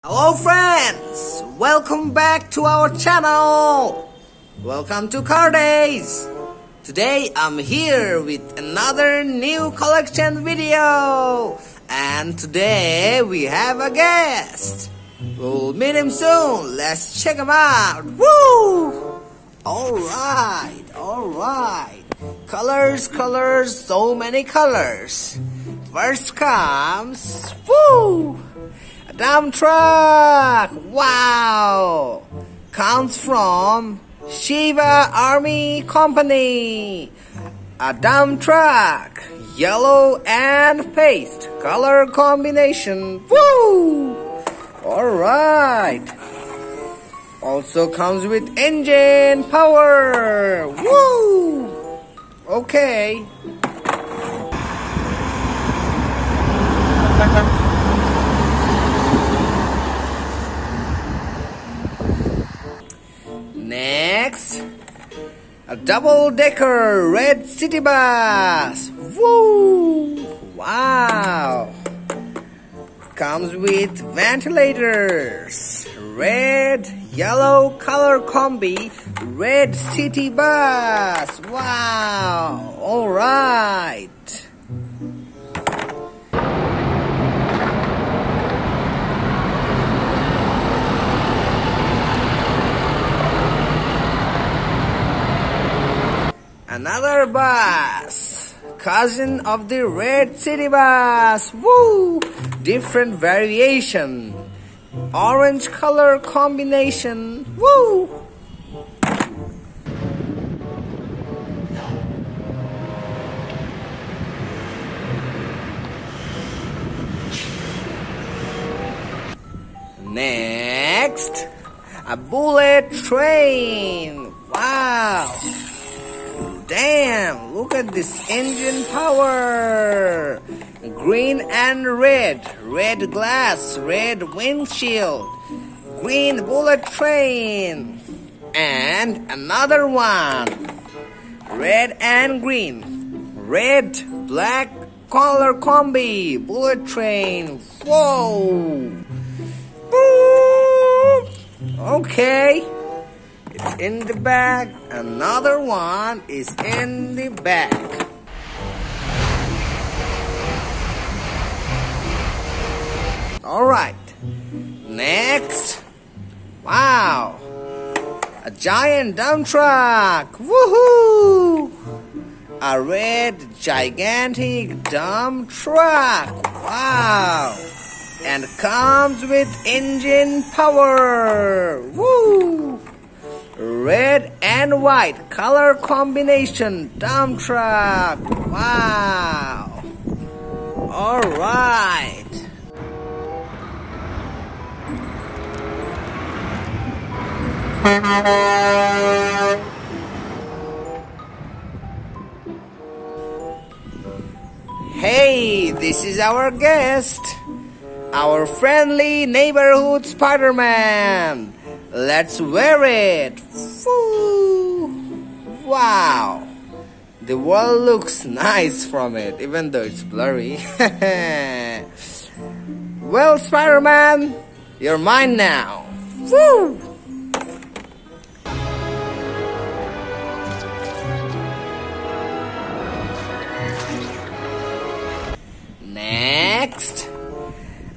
Hello friends, welcome back to our channel. Welcome to Car Days. Today I'm here with another new collection video. And today we have a guest. We'll meet him soon. Let's check him out. Woo! Alright. Colors, so many colors. First comes, woo! A dump truck. Wow! Comes from Shiva Army Company. A dump truck. Yellow and paste. Color combination. Woo! Alright. Also comes with engine power. Woo! Okay. Next, a double-decker red city bus. Woo! Wow! Comes with ventilators. Red, yellow color combi, red city bus. Wow! Alright. Another bus, cousin of the red city bus. Woo! Different variation. Orange color combination. Woo! Next, a bullet train. Wow! Damn, look at this engine power. Green and red. Red glass, red windshield. Green bullet train. And another one. Red and green. Red, black color combi. Bullet train. Whoa. Boop. Okay. It's in the back. Another one is in the back. Alright. Next. Wow. A giant dump truck. Woohoo! A red gigantic dump truck. Wow. And comes with engine power. Woo! Red and white color combination dump truck. Wow. Alright. Hey, this is our guest. Our friendly neighborhood Spider-Man. Let's wear it. Woo. Wow. The world looks nice from it, even though it's blurry. Well, Spider-Man, you're mine now. Woo. Next,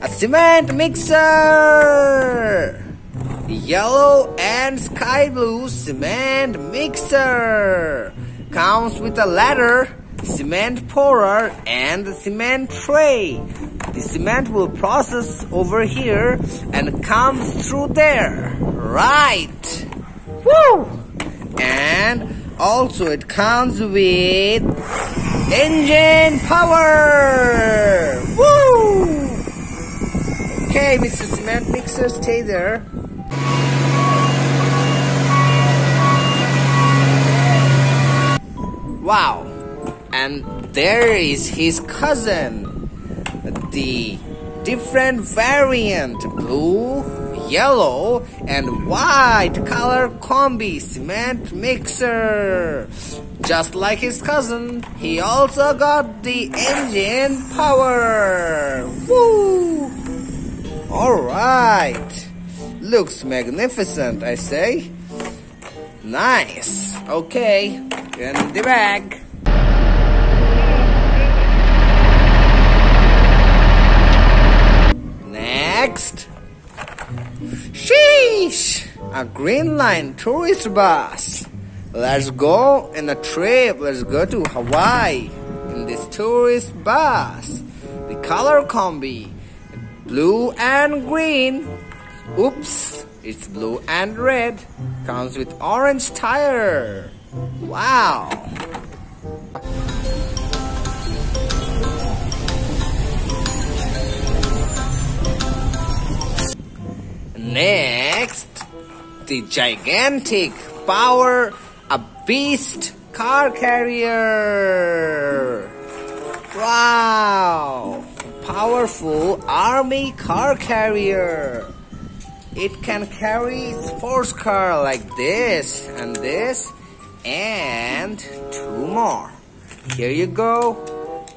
a cement mixer. Yellow and sky blue cement mixer. Comes with a ladder, cement pourer, and the cement tray. The cement will process over here and comes through there. Right. Woo! And also it comes with engine power. Woo! Okay, Mr. Cement Mixer, stay there. Wow, and there is his cousin, the different variant, blue, yellow, and white color combi cement mixer. Just like his cousin, he also got the engine power. Woo! Alright. Looks magnificent, I say. Nice. Okay, in the bag. Next. Sheesh! A green line tourist bus. Let's go on a trip. Let's go to Hawaii in this tourist bus. The color combi, blue and green. Oops, it's blue and red. Comes with orange tire. Wow. Next, the gigantic power a beast car carrier. Wow, powerful army car carrier. It can carry sports car like this and this and two more. Here you go,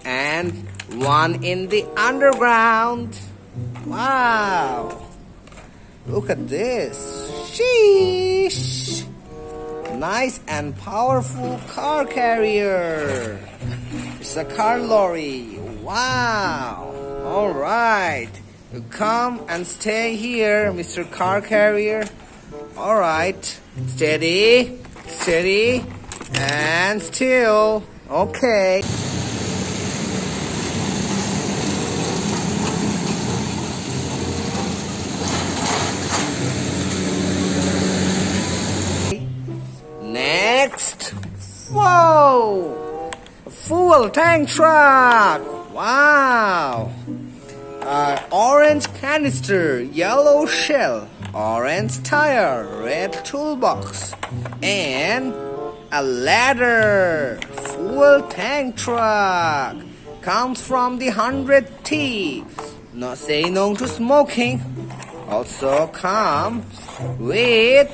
and one in the underground. Wow. Look at this. Sheesh. Nice and powerful car carrier. It's a car lorry. Wow. Alright. You come and stay here, Mr. Car Carrier. Alright. Steady. Steady. And still. Okay. Next, whoa, a fuel tank truck, wow, orange canister, yellow shell, orange tire, red toolbox, and a ladder, fuel tank truck, comes from the 100T, not say no to smoking, also comes with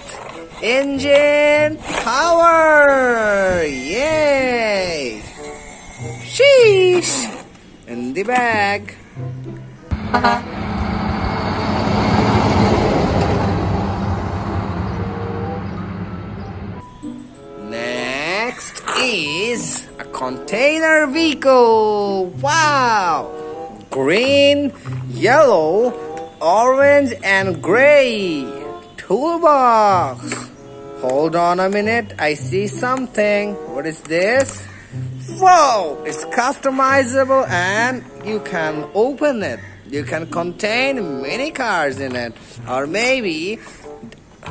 engine power! Yay! Sheesh! In the bag. Next is a container vehicle. Wow! Green, yellow, orange and gray. Toolbox. Hold on a minute, I see something. What is this? Whoa! It's customizable and you can open it. You can contain many cars in it. Or maybe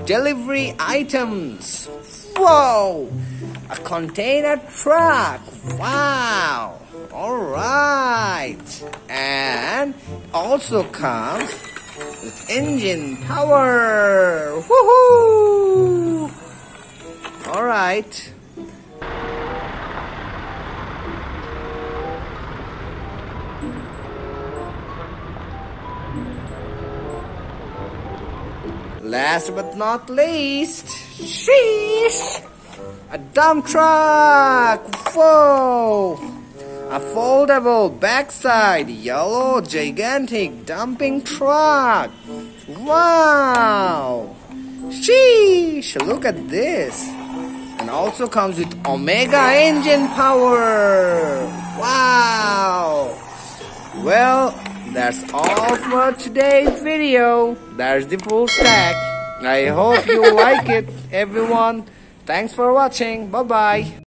delivery items. Whoa! A container truck. Wow! Alright. And also comes with engine power. Woohoo! Alright. Last but not least, sheesh! A dump truck! Whoa! A foldable backside yellow gigantic dumping truck. Wow! Sheesh! Look at this. And also comes with Omega engine power. Wow! Well, that's all for today's video. That's the full stack. I hope you like it, everyone. Thanks for watching. Bye-bye.